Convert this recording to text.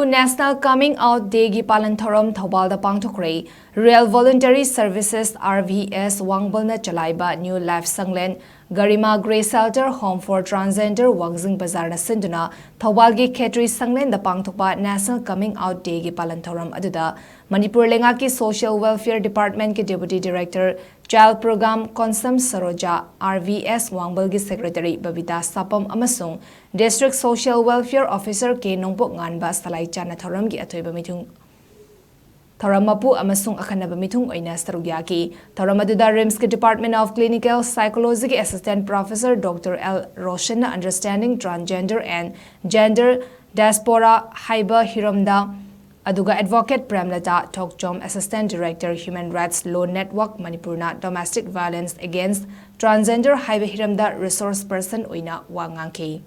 National Coming Out Day gi Palan Thouram Thoubal Da Pangthokkhre Real Voluntary Services RVS Wangbal Chalaiba New Life Sanglen Garima Grey Shelter Home for Transgender Wangjing Bazar na Sinduna Thoubal gi Khetri Sanglen da Pangthokpa National Coming Out Day gi Palan Thouram aduda Manipur lenga ki Social Welfare Department ki Deputy Director Child Program Konsam Saroja RVS Wangbal gi Secretary Babita Sapam amasung District Social Welfare Officer K Nongbok Nganba Salai Chana Thouram gi athoiba mithung Thouram mapu amasung akhanaba mithung oina sarugya ki Thouram aduda RIMS ki Department of Clinical Psychology ki Assistant Professor Dr. L Roshan na Understanding Transgender and Gender Diaspora Haiba Hiramda Aduga Advocate Premlata Thokchom Assistant Director Human Rights Law Network Manipur na Domestic Violence Against Transgender Haiba Hiramda Resource Person oina wangangki